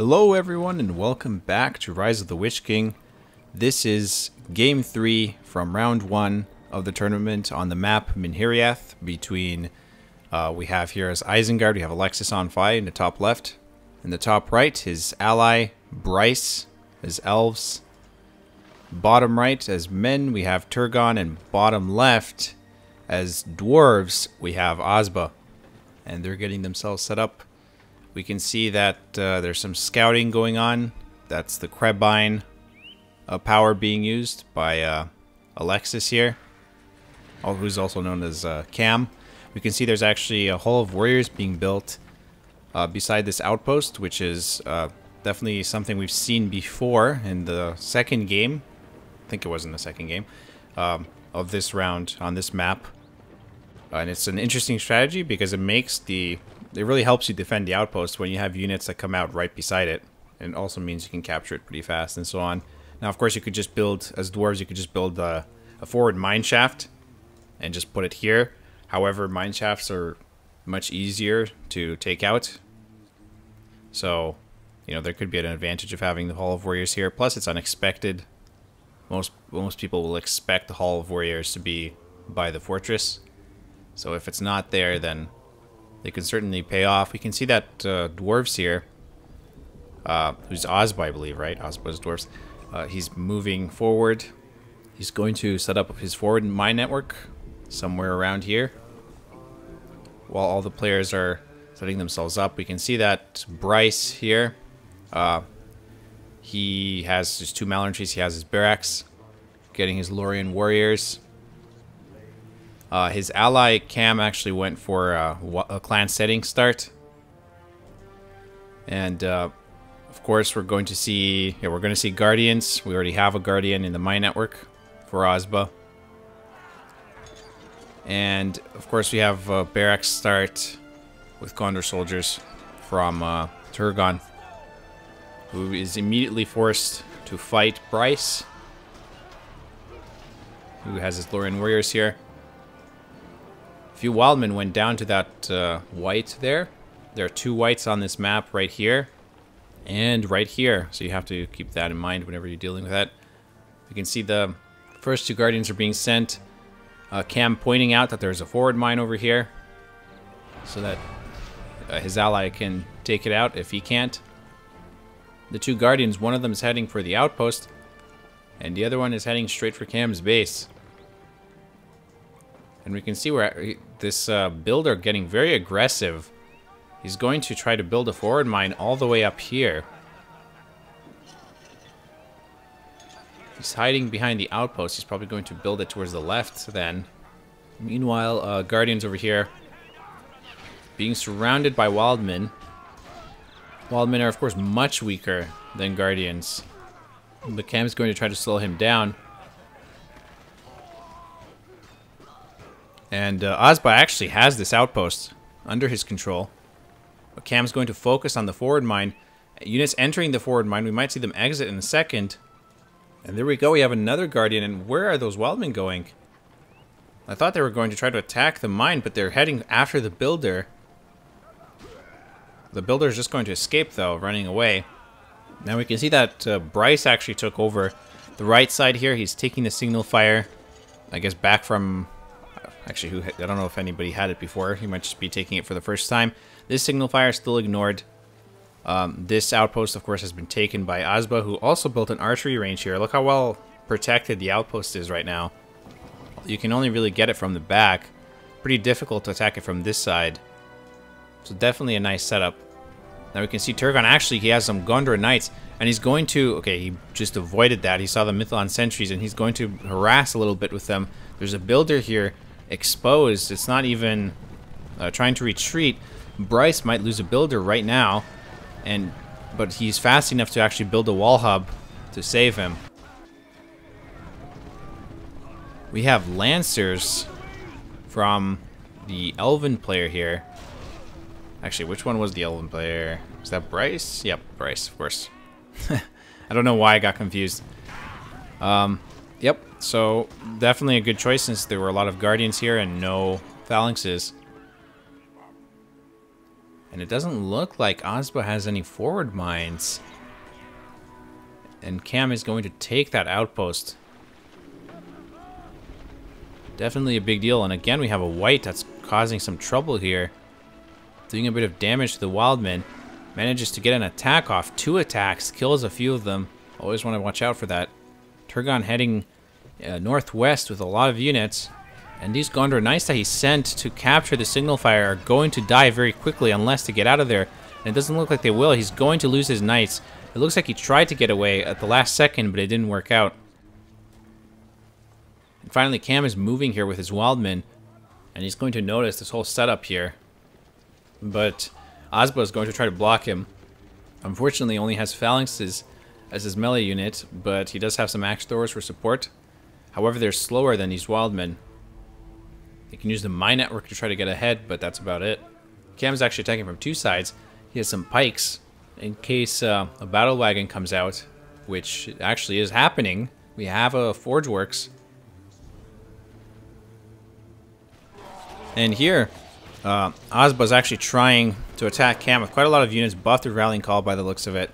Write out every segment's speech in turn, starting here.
Hello everyone and welcome back to Rise of the Witch King. This is game 3 from round 1 of the tournament on the map Minhiriath between, we have here as Isengard, we have AlexisOnFi in the top left. In the top right, his ally Brice as Elves. Bottom right as men, we have Turgon, and bottom left as Dwarves, we have Asba. And they're getting themselves set up. We can see that there's some scouting going on. That's the Krebine power being used by Alexis here, who's also known as Cam. We can see there's actually a Hall of Warriors being built beside this outpost, which is definitely something we've seen before in the second game. I think it was in the second game of this round on this map. And it's an interesting strategy because it really helps you defend the outpost when you have units that come out right beside it. And it also means you can capture it pretty fast and so on. Now, of course, you could just build, as dwarves, you could just build a forward mine shaft and just put it here. However, mine shafts are much easier to take out. So, you know, there could be an advantage of having the Hall of Warriors here. Plus, it's unexpected. Most people will expect the Hall of Warriors to be by the fortress. So if it's not there, then they can certainly pay off. We can see that Dwarves here, who's Asba, I believe, right? Asba's Dwarves. He's moving forward. He's going to set up his forward mine network somewhere around here. While all the players are setting themselves up, we can see that Brice here, he has his 2 Malorn trees. He has his barracks, getting his Lorien warriors. His ally Cam actually went for a clan setting start, and of course we're going to see guardians. We already have a guardian in the mine network for Asba, and of course we have a barracks start with Gondor soldiers from Turgon, who is immediately forced to fight Brice, who has his Lorien warriors here. A few wildmen went down to that white there. There are 2 whites on this map right here and right here, so you have to keep that in mind whenever you're dealing with that. You can see the first 2 guardians are being sent. Cam pointing out that there's a forward mine over here so that his ally can take it out if he can't. The 2 guardians, one of them is heading for the outpost and the other one is heading straight for Cam's base. And we can see where this builder getting very aggressive. He's going to try to build a forward mine all the way up here. He's hiding behind the outpost. He's probably going to build it towards the left then. Meanwhile, guardians over here being surrounded by wildmen. Wildmen are, of course, much weaker than guardians. But Cam's going to try to slow him down. And Asba actually has this outpost under his control. But Cam's going to focus on the forward mine. Units entering the forward mine, we might see them exit in a second. And there we go, we have another guardian. And where are those wildmen going? I thought they were going to try to attack the mine, but they're heading after the builder. The builder is just going to escape, though, running away. Now we can see that Brice actually took over the right side here. He's taking the signal fire, I guess, back from... Actually, I don't know if anybody had it before. He might just be taking it for the first time. This signal fire is still ignored. This outpost, of course, has been taken by Asba, who also built an archery range here. Look how well protected the outpost is right now. You can only really get it from the back. Pretty difficult to attack it from this side. So definitely a nice setup. Now we can see Turgon, actually, he has some Gondor Knights. And he's going to... Okay, he just avoided that. He saw the Mithlond sentries, and he's going to harass a little bit with them. There's a builder here exposed. It's not even trying to retreat. Brice might lose a builder right now, but he's fast enough to actually build a wall hub to save him. We have Lancers from the Elven player here. Actually, which one was the Elven player? Was that Brice? Yep, Brice, of course. I don't know why I got confused. Yep, so definitely a good choice since there were a lot of guardians here and no phalanxes. And it doesn't look like Asba has any forward mines. And Cam is going to take that outpost. Definitely a big deal. And again, we have a white that's causing some trouble here. Doing a bit of damage to the wildmen. Manages to get an attack off. 2 attacks. Kills a few of them. Always want to watch out for that. Turgon heading northwest with a lot of units. And these Gondor Knights that he sent to capture the signal fire are going to die very quickly unless they get out of there. And it doesn't look like they will. He's going to lose his knights. It looks like he tried to get away at the last second, but it didn't work out. And finally, Cam is moving here with his wildmen. And he's going to notice this whole setup here. But Asba is going to try to block him. Unfortunately, he only has phalanxes as his melee unit, but he does have some axe throwers for support. However, they're slower than these wildmen. He can use the mine network to try to get ahead, but that's about it. Cam's actually attacking from 2 sides. He has some pikes in case a battle wagon comes out, which actually is happening. We have a forge works. And here, Asba's actually trying to attack Cam with quite a lot of units buffed through Rallying Call by the looks of it.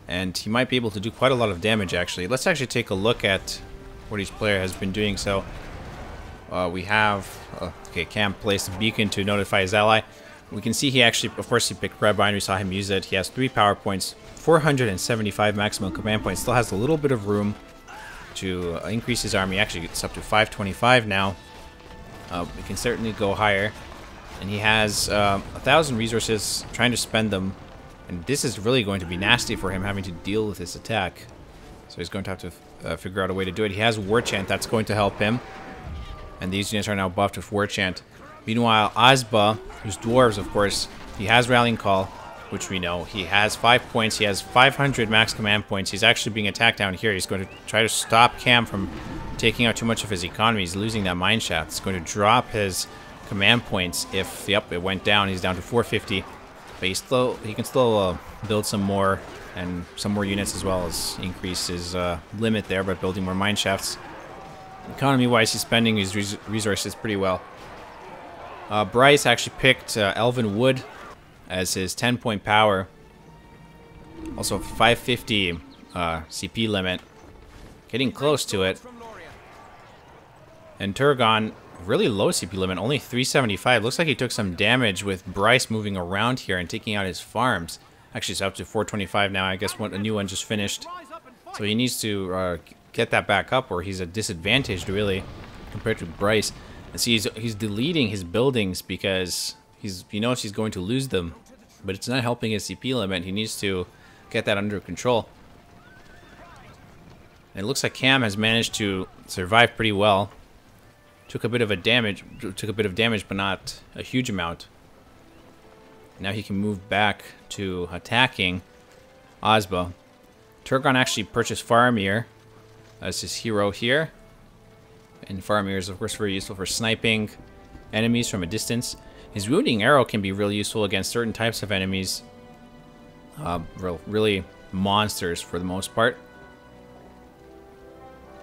And he might be able to do quite a lot of damage, actually. Let's actually take a look at what each player has been doing. So, we have... okay, Cam placed a beacon to notify his ally. We can see he actually, of course, he picked Red Bind. We saw him use it. He has 3 power points, 475 maximum command points. Still has a little bit of room to increase his army. Actually, it's up to 525 now. We can certainly go higher. And he has 1,000 resources, trying to spend them. And this is really going to be nasty for him, having to deal with this attack. So he's going to have to figure out a way to do it. He has War Chant. That's going to help him. And these units are now buffed with War Chant. Meanwhile, Asba, who's Dwarves, of course, he has Rallying Call, which we know. He has 5 points. He has 500 max command points. He's actually being attacked down here. He's going to try to stop Cam from taking out too much of his economy. He's losing that mine shaft. It's going to drop his command points if, yep, it went down. He's down to 450. But he can still build some more and some more units as well as increase his limit there by building more mine shafts. Economy-wise, he's spending his resources pretty well. Brice actually picked Elven Wood as his 10-point power. Also 550 CP limit. Getting close to it. And Turgon, really low CP limit, only 375. Looks like he took some damage with Brice moving around here and taking out his farms. Actually, it's up to 425 now. I guess a new one just finished. So he needs to get that back up, or he's disadvantaged, really, compared to Brice. And see, he's deleting his buildings because he knows he's going to lose them. But it's not helping his CP limit. He needs to get that under control. And it looks like Cam has managed to survive pretty well. Took a bit of damage, but not a huge amount. Now he can move back to attacking Asba. Turgon actually purchased Faramir as his hero here. And Faramir is, of course, very useful for sniping enemies from a distance. His wounding arrow can be really useful against certain types of enemies. Really monsters for the most part.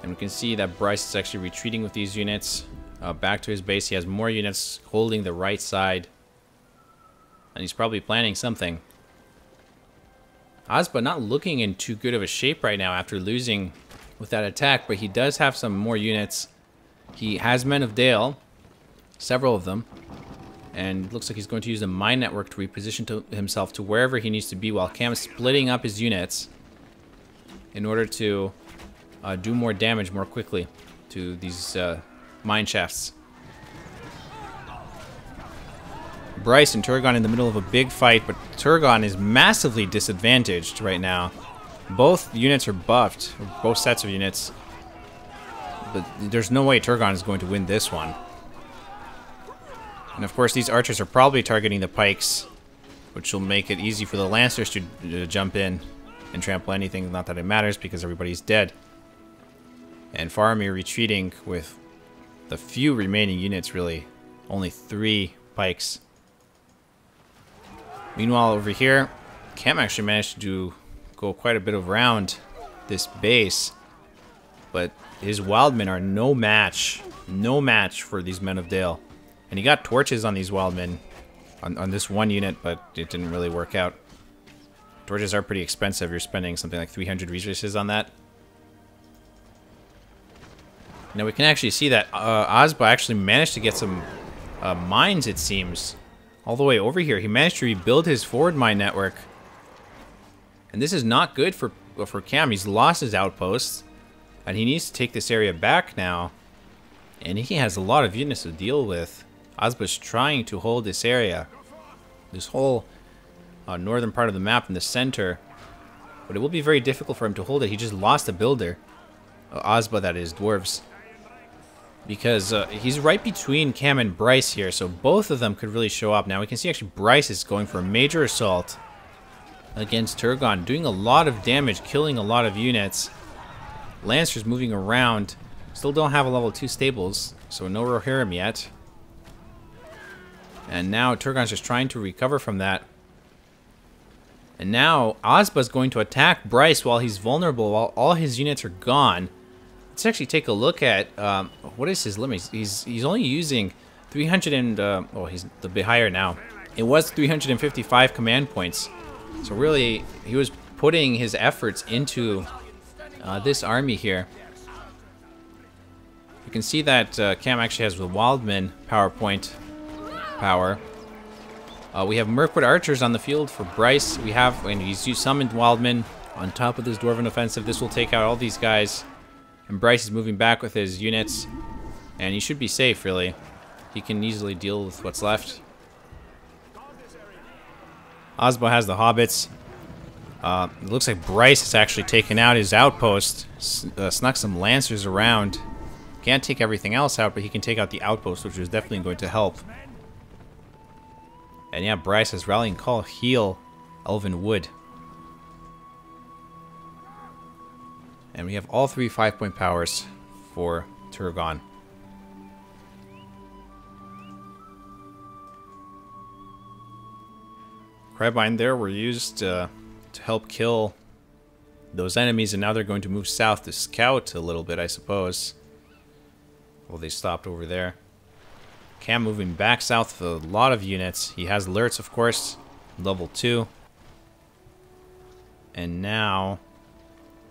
And we can see that Brice is actually retreating with these units back to his base. He has more units holding the right side. And he's probably planning something. Asba not looking in too good of a shape right now after losing with that attack, but he does have some more units. He has Men of Dale, several of them, and looks like he's going to use the mine network to reposition himself to wherever he needs to be while Cam is splitting up his units in order to do more damage more quickly to these mine shafts. Brice and Turgon in the middle of a big fight, but Turgon is massively disadvantaged right now. Both units are buffed, or both sets of units, but there's no way Turgon is going to win this one. And of course these archers are probably targeting the pikes, which will make it easy for the lancers to jump in and trample anything. Not that it matters because everybody's dead. And Faramir retreating with the few remaining units, really. Only 3 pikes. Meanwhile, over here, Cam actually managed to go quite a bit around this base. But his wildmen are no match for these Men of Dale. And he got torches on these wildmen. on this one unit, but it didn't really work out. Torches are pretty expensive. You're spending something like 300 resources on that. Now we can actually see that Asba actually managed to get some mines, it seems, all the way over here. He managed to rebuild his forward mine network. And this is not good for Cam. He's lost his outposts, and he needs to take this area back now. And he has a lot of units to deal with. Asba's trying to hold this area, this whole northern part of the map in the center. But it will be very difficult for him to hold it. He just lost a builder. Asba, that is, Dwarves. Because he's right between Cam and Brice here, so both of them could really show up. Now we can see actually Brice is going for a major assault against Turgon, doing a lot of damage, killing a lot of units. Lancers moving around. Still don't have a level 2 stables, so no Rohirrim yet. And now Turgon's just trying to recover from that. And now Asba's going to attack Brice while he's vulnerable, while all his units are gone. Let's actually take a look at what is his limit. He's only using 300 and oh, he's a bit higher now. It was 355 command points. So really, he was putting his efforts into this army here. You can see that Cam actually has the Wildman PowerPoint power. We have Mirkwood archers on the field for Brice. We have, and he's used summoned Wildman on top of this Dwarven offensive. This will take out all these guys. And Brice is moving back with his units. And he should be safe, really. He can easily deal with what's left. Asba has the hobbits. It looks like Brice has actually taken out his outpost. Snuck some lancers around. Can't take everything else out, but he can take out the outpost, which is definitely going to help. And yeah, Brice has Rallying Call, Heal, Elven Wood. And we have all 3 5-point powers for Turgon. Crabine there were used to help kill those enemies, and now they're going to move south to scout a little bit, I suppose. Well, they stopped over there. Cam moving back south with a lot of units. He has alerts, of course, level 2. And now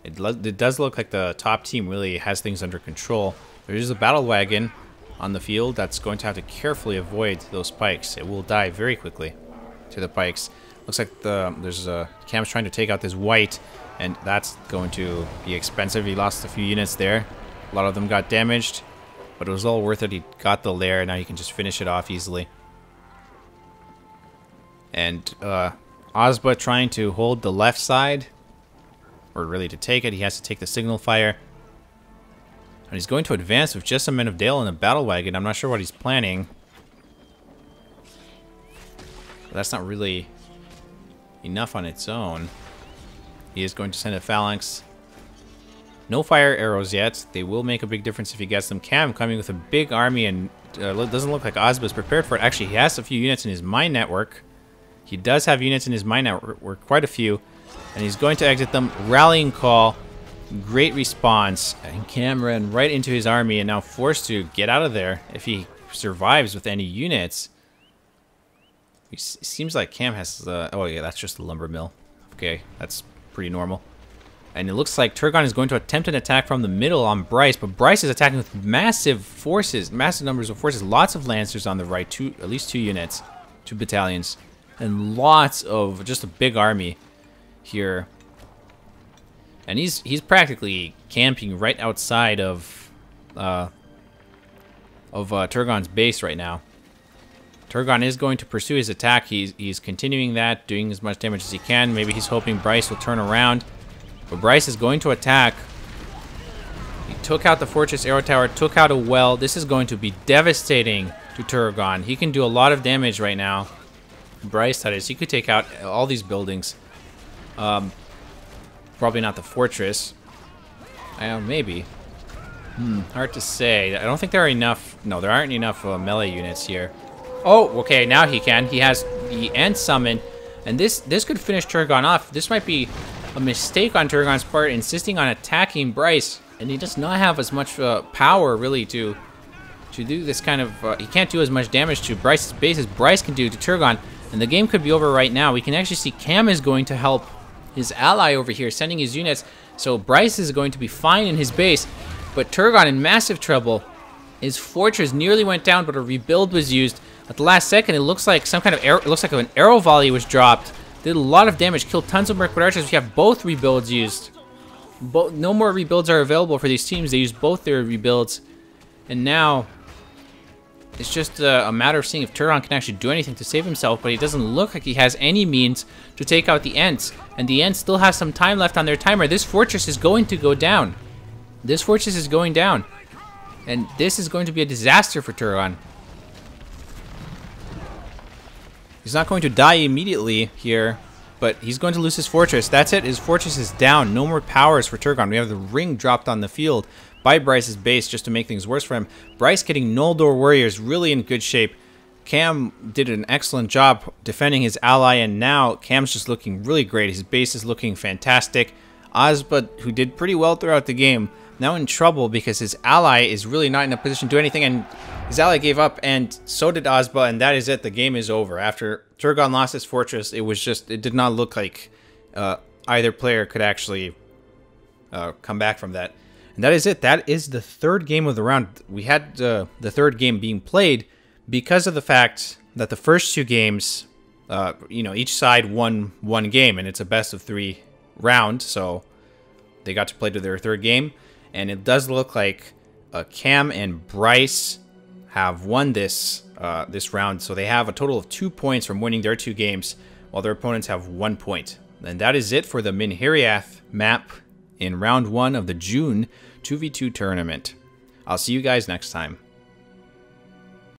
it does look like the top team really has things under control. There is a battle wagon on the field that's going to have to carefully avoid those pikes. It will die very quickly to the pikes. Looks like Cam's trying to take out this white, and that's going to be expensive. He lost a few units there. A lot of them got damaged, but it was all worth it. He got the lair. Now he can just finish it off easily. And Asba trying to hold the left side, or really to take it. He has to take the signal fire. And he's going to advance with just some men of Dale and a battle wagon. I'm not sure what he's planning. But that's not really enough on its own. He is going to send a phalanx. No fire arrows yet. They will make a big difference if he gets them. Cam coming with a big army, and doesn't look like Asba is prepared for it. Actually, he has a few units in his mine network. He does have units in his mine network, quite a few. And he's going to exit them. Rallying Call. Great response. And Cam ran right into his army and now forced to get out of there if he survives with any units. It seems like Cam has... oh yeah, that's just a lumber mill. Okay, that's pretty normal. And it looks like Turgon is going to attempt an attack from the middle on Brice, but Brice is attacking with massive forces, massive numbers of forces, lots of lancers on the right, at least 2 units, 2 battalions, and lots of just a big army here. And he's practically camping right outside of Turgon's base right now. Turgon is going to pursue his attack. He's continuing that, doing as much damage as he can. Maybe he's hoping Brice will turn around. But Brice is going to attack. He took out the fortress arrow tower, took out a well. This is going to be devastating to Turgon. He can do a lot of damage right now. Brice, that is. He could take out all these buildings. Probably not the fortress. Maybe. Hard to say. I don't think there are enough... No, there aren't enough melee units here. Oh, okay, now he can. He has the End Summon. And this could finish Turgon off. This might be a mistake on Turgon's part, insisting on attacking Brice. And he does not have as much power, really, to to do this kind of... he can't do as much damage to Brice's base as Brice can do to Turgon. And the game could be over right now. We can actually see Cam is going to help his ally over here, sending his units. So Brice is going to be fine in his base. But Turgon in massive trouble. His fortress nearly went down, but a rebuild was used. At the last second, it looks like some kind of arrow, it looks like an arrow volley was dropped. Did a lot of damage, killed tons of Mirkwood archers. We have both rebuilds used. No more rebuilds are available for these teams. They used both their rebuilds. And now, it's just a matter of seeing if Turgon can actually do anything to save himself, but he doesn't look like he has any means to take out the Ents. And the Ents still have some time left on their timer. This fortress is going to go down. This fortress is going down. And this is going to be a disaster for Turgon. He's not going to die immediately here, but he's going to lose his fortress. That's it. His fortress is down. No more powers for Turgon. We have the ring dropped on the field by Brice's base just to make things worse for him. Brice getting Noldor warriors really in good shape. Cam did an excellent job defending his ally, and now Cam's just looking really great. His base is looking fantastic. Asba, who did pretty well throughout the game, now in trouble because his ally is really not in a position to do anything, and his ally gave up, and so did Asba, and that is it. The game is over. After Turgon lost his fortress, it did not look like either player could actually come back from that. And that is it. That is the third game of the round. We had the third game being played because of the fact that the first two games, each side won one game, and it's a best of 3 round, so they got to play to their third game. And it does look like Cam and Brice have won this round. So they have a total of 2 points from winning their 2 games, while their opponents have 1 point. And that is it for the Minhiriath map in round 1 of the June 2v2 tournament. I'll see you guys next time.